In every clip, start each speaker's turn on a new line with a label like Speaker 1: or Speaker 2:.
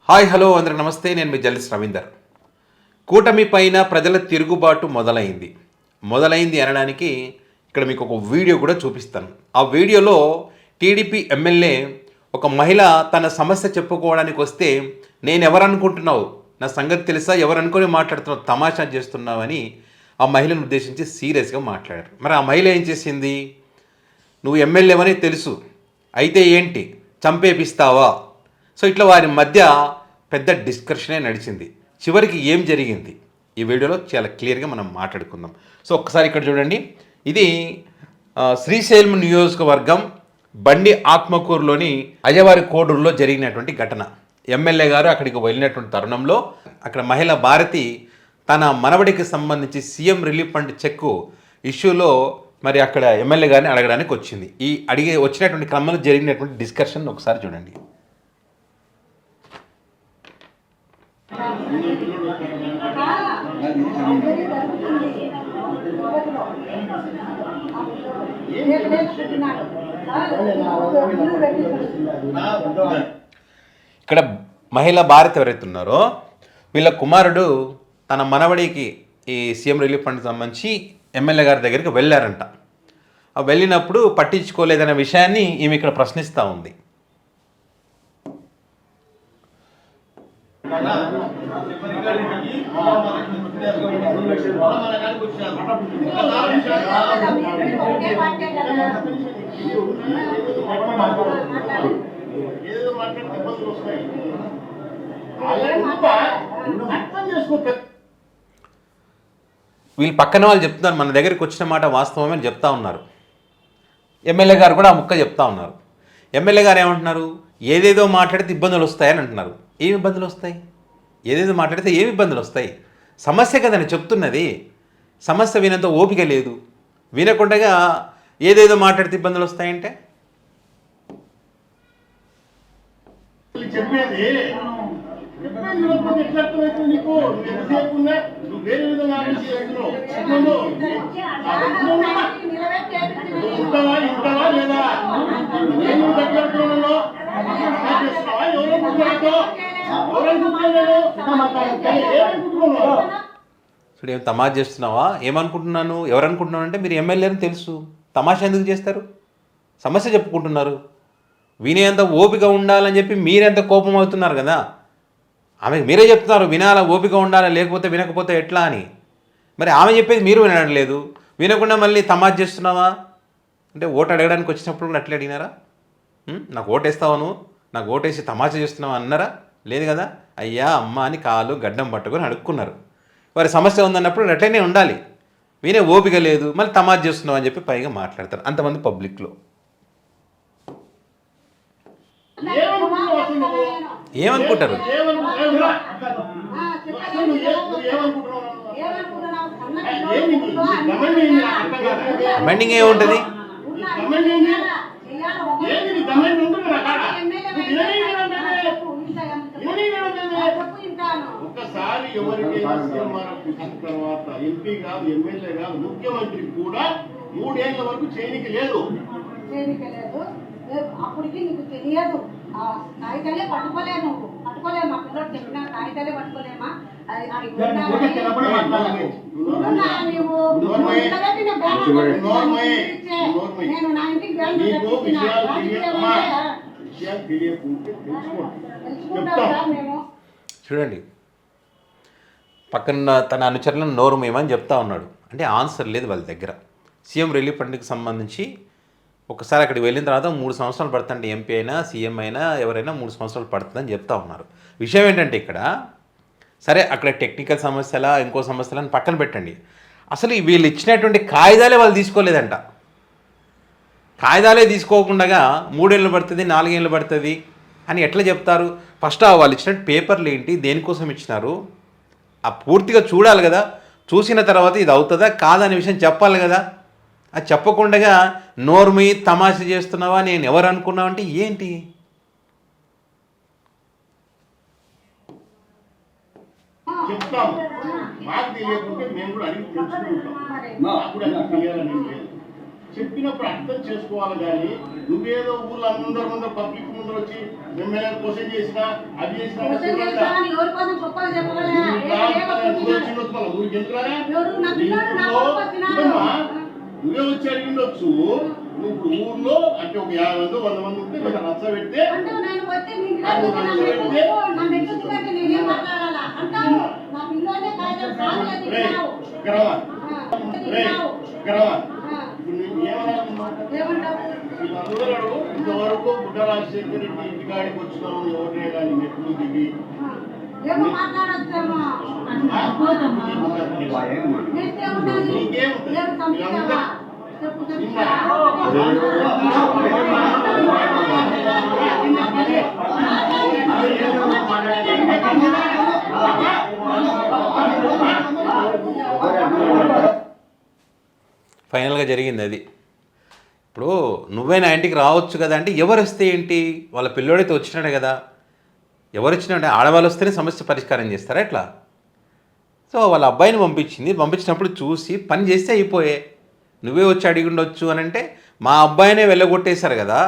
Speaker 1: Hi hello అందరికి నమస్తే. నేను మీ జర్నలిస్ట్ రవీందర్. కూటమి పైన ప్రజల తిరుగుబాటు మొదలైంది అనడానికి ఇక్కడ మీకు ఒక వీడియో కూడా చూపిస్తాను. ఆ వీడియోలో టీడీపీ ఎమ్మెల్యే ఒక మహిళ తన సమస్య చెప్పుకోవడానికి వస్తే, నేను ఎవరనుకుంటున్నావు, నా సంగతి తెలుసా, ఎవరనుకొని మాట్లాడుతున్నావు, తమాషా చేస్తున్నావని ఆ మహిళను ఉద్దేశించి సీరియస్గా మాట్లాడారు. మరి ఆ మహిళ ఏం చేసింది? నువ్వు ఎమ్మెల్యేవని తెలుసు, అయితే ఏంటి, చంపేపిస్తావా? సో ఇట్లా వారి మధ్య పెద్ద డిస్కషనే నడిచింది. చివరికి ఏం జరిగింది ఈ వీడియోలో చాలా క్లియర్గా మనం మాట్లాడుకుందాం. సో ఒక్కసారి ఇక్కడ చూడండి. ఇది శ్రీశైలం నియోజకవర్గం బండి ఆత్మకూరులోని అయ్యవారి కోడూరులో జరిగినటువంటి ఘటన. ఎమ్మెల్యే గారు అక్కడికి వెళ్ళినటువంటి తరుణంలో అక్కడ మహిళ భారతి తన మనవడికి సంబంధించి సీఎం రిలీఫ్ ఫండ్ చెక్ ఇష్యూలో మరి అక్కడ ఎమ్మెల్యే గారిని అడగడానికి వచ్చింది. ఈ వచ్చినటువంటి క్రమంలో జరిగినటువంటి డిస్కషన్ ఒకసారి చూడండి. ఇక్కడ మహిళా భారత్ ఎవరైతే ఉన్నారో వీళ్ళ కుమారుడు తన మనవడికి ఈ సీఎం రిలీఫ్ ఫండ్కి సంబంధించి ఎమ్మెల్యే గారి దగ్గరికి వెళ్ళారంట. వెళ్ళినప్పుడు పట్టించుకోలేదనే విషయాన్ని ఈమె ఇక్కడ ప్రశ్నిస్తూ ఉంది. వీళ్ళు పక్కన వాళ్ళు చెప్తున్నారు, మన దగ్గరికి వచ్చిన మాట వాస్తవమే అని చెప్తా ఉన్నారు. ఎమ్మెల్యే గారు కూడా ఆ ముక్క చెప్తా ఉన్నారు. ఎమ్మెల్యే గారు ఏమంటున్నారు? ఏదేదో మాట్లాడితే ఇబ్బందులు వస్తాయని అంటున్నారు. ఏమి ఇబ్బందులు వస్తాయి? ఏదేదో మాట్లాడితే ఏమి ఇబ్బందులు వస్తాయి? సమస్య కదని చెప్తున్నది. సమస్య వినంత ఓపిక లేదు. వినకుండా ఏదేదో మాట్లాడితే ఇబ్బందులు వస్తాయంటే చూడు, ఏం తమాషా చేస్తున్నావా? ఏమనుకుంటున్నాను, ఎవరనుకుంటున్నాను అంటే మీరు ఎమ్మెల్యేని తెలుసు, తమాషా ఎందుకు చేస్తారు? సమస్య చెప్పుకుంటున్నారు. వినేంత ఓపిక ఉండాలని చెప్పి మీరెంత కోపం అవుతున్నారు కదా. ఆమెకు మీరే చెప్తున్నారు వినాల ఓపిక ఉండాలి, లేకపోతే వినకపోతే ఎట్లా అని. మరి ఆమె చెప్పేది మీరు వినడం లేదు, వినకుండా మళ్ళీ తమాషా చేస్తున్నావా అంటే ఓటు అడగడానికి వచ్చినప్పుడు కూడా అట్లా అడిగినారా? నాకు ఓటేస్తావు, నాకు ఓటేసి తమాషా చేస్తున్నావా అన్నారా? లేదు కదా. అయ్యా అమ్మ అని కాలు గడ్డం పట్టుకొని అడుక్కున్నారు. వారి సమస్య ఉందన్నప్పుడు అట్లనే ఉండాలి. వినే ఓపిక లేదు, మళ్ళీ తమాషా చేస్తున్నావు అని చెప్పి పైగా మాట్లాడతారు అంతమంది పబ్లిక్లో. ఏమనుకుంటారు? కమెండింగ్ ఏముంటుంది?
Speaker 2: ఒక్కసారి ఎవరికైనా తర్వాత ఎంపీ కాదు, ఎమ్మెల్యే కాదు, ముఖ్యమంత్రి కూడా 3 ఏళ్ల వరకు చేయనికి లేదు.
Speaker 3: అప్పటికి నీకు తెలియదు. కాగితాలే పట్టుకోలేము, మా పిల్లలు చెప్పిన కాగితాలే పట్టుకోలేమా? నేను నా ఇంటికి
Speaker 1: చూడండి, పక్కన తన అనుచరులను నోరు మేమని చెప్తా ఉన్నాడు. అంటే ఆన్సర్ లేదు వాళ్ళ దగ్గర. సీఎం రిలీఫ్ ఫండ్కి సంబంధించి ఒకసారి అక్కడికి వెళ్ళిన తర్వాత 3 సంవత్సరాలు పడుతుంది. ఎంపీ అయినా సీఎం అయినా ఎవరైనా 3 సంవత్సరాలు పడుతుందని చెప్తా ఉన్నారు. విషయం ఏంటంటే ఇక్కడ సరే అక్కడ టెక్నికల్ సమస్యలా ఇంకో సమస్యలని పక్కన పెట్టండి. అసలు వీళ్ళు ఇచ్చినటువంటి కాగితాలే వాళ్ళు తీసుకోలేదంట. కాగితాలే తీసుకోకుండా 3 ఏళ్ళు పడుతుంది, 4 ఏళ్ళు పడుతుంది అని ఎట్లా చెప్తారు? ఫస్ట్ వాళ్ళు ఇచ్చినట్టు పేపర్లు ఏంటి, దేనికోసం ఇచ్చినారు, ఆ పూర్తిగా చూడాలి కదా. చూసిన తర్వాత ఇది అవుతుందా కాదనే విషయం చెప్పాలి కదా. అది చెప్పకుండా నోర్మి తమాషా చేస్తున్నావా, నేను ఎవరు అనుకున్నావు అంటే ఏంటి?
Speaker 2: చెప్పినప్పుడు అర్థం చేసుకోవాలి కానీ నువ్వేదో ఊళ్ళో అందరి ముందు పబ్లిక్ ముందు వచ్చి ఎమ్మెల్యే క్వశ్చన్ చేసినా అది చేసినా
Speaker 3: క్వశ్చన్ చేసినా అని ఎవరి కోసం గొప్పగా చెప్పగలరా?
Speaker 2: ఊరికి ఎందుకురా
Speaker 3: ఎవరు నా పిల్లలు నా కొడుకు వచ్చినారు.
Speaker 2: నువ్వే వచ్చి అడిగిండొచ్చు. నువ్వు ఊర్లో అంటే ఒక 50 మంది 100 మంది ఉంటే కొంచెం రచ్చ పెడితే
Speaker 3: అంటే నేను వచ్చి నీ ఇంట్లో నన్ను ఎత్తుకుంటే నేనేం మాట్లాడాలా అంటావు. నా పిల్లలే కాయలు సాగులే తిన్నావు. ఏమంటావు?
Speaker 2: ఇంతవరకు బుడ్డ రాజశేఖర రెడ్డి ఇంటికాడికి వచ్చినాము ఎవరినే కానీ మెట్లు దిగి
Speaker 3: ఏమో మాట్లాడొచ్చేమో
Speaker 1: ఫైనల్గా జరిగింది అది. ఇప్పుడు నువ్వే నా ఇంటికి రావచ్చు కదా అంటే ఎవరు వస్తే ఏంటి, వాళ్ళ పిల్లోడైతే వచ్చినాడే కదా. ఎవరు వచ్చినాడే ఆడవాళ్ళు వస్తేనే సమస్య పరిష్కారం చేస్తారా ఎట్లా? సో వాళ్ళ అబ్బాయిని పంపించినప్పుడు చూసి పని చేస్తే అయిపోయే. నువ్వే వచ్చి అడిగి ఉండొచ్చు అని అంటే మా అబ్బాయినే వెళ్ళగొట్టేశారు కదా,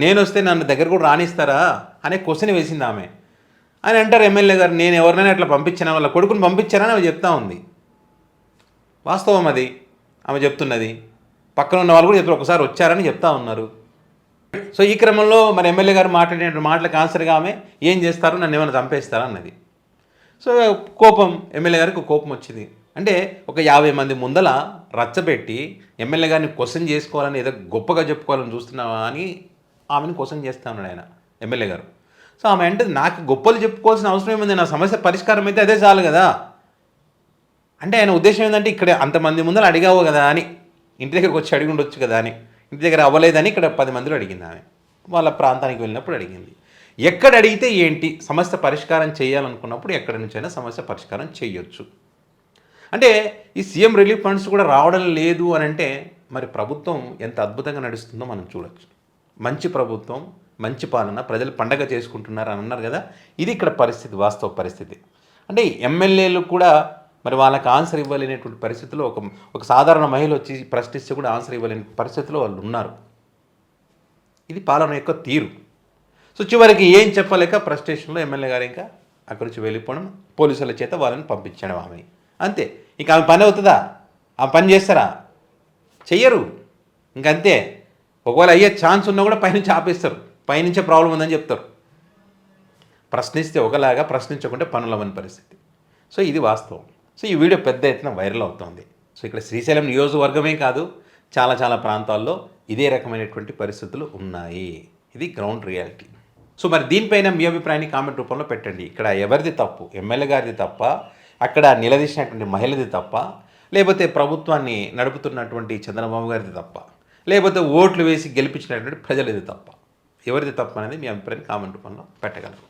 Speaker 1: నేను వస్తే నన్ను దగ్గర కూడా రానిస్తారా అనే క్వశ్చన్ వేసింది ఆమె. అని అంటారు ఎమ్మెల్యే గారు, నేను ఎవరినైనా అట్లా పంపించానా, వాళ్ళ కొడుకుని పంపించానని ఆమె చెప్తా ఉంది. వాస్తవం అది ఆమె చెప్తున్నది. పక్కన ఉన్న వాళ్ళు కూడా చెప్తారు ఒకసారి వచ్చారని చెప్తా ఉన్నారు. సో ఈ క్రమంలో మరి ఎమ్మెల్యే గారు మాట్లాడిన మాటలకు ఆన్సర్గా ఆమె ఏం చేస్తారు, నన్ను ఏమైనా చంపేస్తారా అన్నది. సో కోపం, ఎమ్మెల్యే గారికి కోపం వచ్చింది. అంటే ఒక 50 మంది ముందల రచ్చబెట్టి ఎమ్మెల్యే గారిని క్వశ్చన్ చేసుకోవాలని ఏదో గొప్పగా చెప్పుకోవాలని చూస్తున్నావా అని ఆమెను క్వశ్చన్ చేస్తా ఉన్నాడు ఆయన ఎమ్మెల్యే గారు. సో ఆమె అంటే నాకు గొప్పలు చెప్పుకోవాల్సిన అవసరం ఏముంది, నా సమస్య పరిష్కారం అయితే అదే చాలు కదా. అంటే ఆయన ఉద్దేశం ఏంటంటే ఇక్కడ అంతమంది ముందర అడిగావు కదా అని, ఇంటి దగ్గరకు వచ్చి అడిగి ఉండొచ్చు కదా అని. ఇంటి దగ్గర అవ్వలేదని ఇక్కడ 10 మందిలో అడిగింది ఆమె. వాళ్ళ ప్రాంతానికి వెళ్ళినప్పుడు అడిగింది. ఎక్కడ అడిగితే ఏంటి, సమస్య పరిష్కారం చేయాలనుకున్నప్పుడు ఎక్కడి నుంచైనా సమస్య పరిష్కారం చేయొచ్చు. అంటే ఈ సీఎం రిలీఫ్ ఫండ్స్ కూడా రావడం లేదు అని అంటే మరి ప్రభుత్వం ఎంత అద్భుతంగా నడుస్తుందో మనం చూడొచ్చు. మంచి ప్రభుత్వం, మంచి పాలన, ప్రజలు పండగ చేసుకుంటున్నారు అని అన్నారు కదా. ఇది ఇక్కడ పరిస్థితి, వాస్తవ పరిస్థితి. అంటే ఎమ్మెల్యేలు కూడా మరి వాళ్ళకి ఆన్సర్ ఇవ్వలేనటువంటి పరిస్థితిలో ఒక సాధారణ మహిళ వచ్చి ప్రశ్నిస్తే కూడా ఆన్సర్ ఇవ్వలేని పరిస్థితిలో వాళ్ళు ఉన్నారు. ఇది పాలన యొక్క తీరు. సో చివరికి ఏం చెప్పలేక ఫ్రస్ట్రేషన్లో ఎమ్మెల్యే గారు ఇంకా అక్కడి నుంచి వెళ్ళిపోవడం, పోలీసుల చేత వాళ్ళని పంపించడం ఆమె. అంతే. ఇంకా ఆమె పని అవుతుందా? ఆమె పని చేస్తారా? చెయ్యరు. ఇంకంతే. ఒకవేళ అయ్యే ఛాన్స్ ఉన్నా కూడా పైనుంచి ఆపేస్తారు, పైనుంచే ప్రాబ్లం ఉందని చెప్తారు. ప్రశ్నిస్తే ఒకలాగా, ప్రశ్నించకుంటే పనులవని పరిస్థితి. సో ఇది వాస్తవం. సో ఈ వీడియో పెద్ద ఎత్తున వైరల్ అవుతుంది. సో ఇక్కడ శ్రీశైలం నియోజకవర్గమే కాదు, చాలా ప్రాంతాల్లో ఇదే రకమైనటువంటి పరిస్థితులు ఉన్నాయి. ఇది గ్రౌండ్ రియాలిటీ. సో మరి దీనిపైన మీ అభిప్రాయాన్ని కామెంట్ రూపంలో పెట్టండి. ఇక్కడ ఎవరిది తప్పు, ఎమ్మెల్యే గారిది తప్ప, అక్కడ నిలదీసినటువంటి మహిళది తప్ప, లేకపోతే ప్రభుత్వాన్ని నడుపుతున్నటువంటి చంద్రబాబు గారిది తప్ప, లేకపోతే ఓట్లు వేసి గెలిపించినటువంటి ప్రజలది తప్ప, ఎవరిది తప్ప అనేది మీ అభిప్రాయాన్ని కామెంట్ రూపంలో పెట్టగలరు.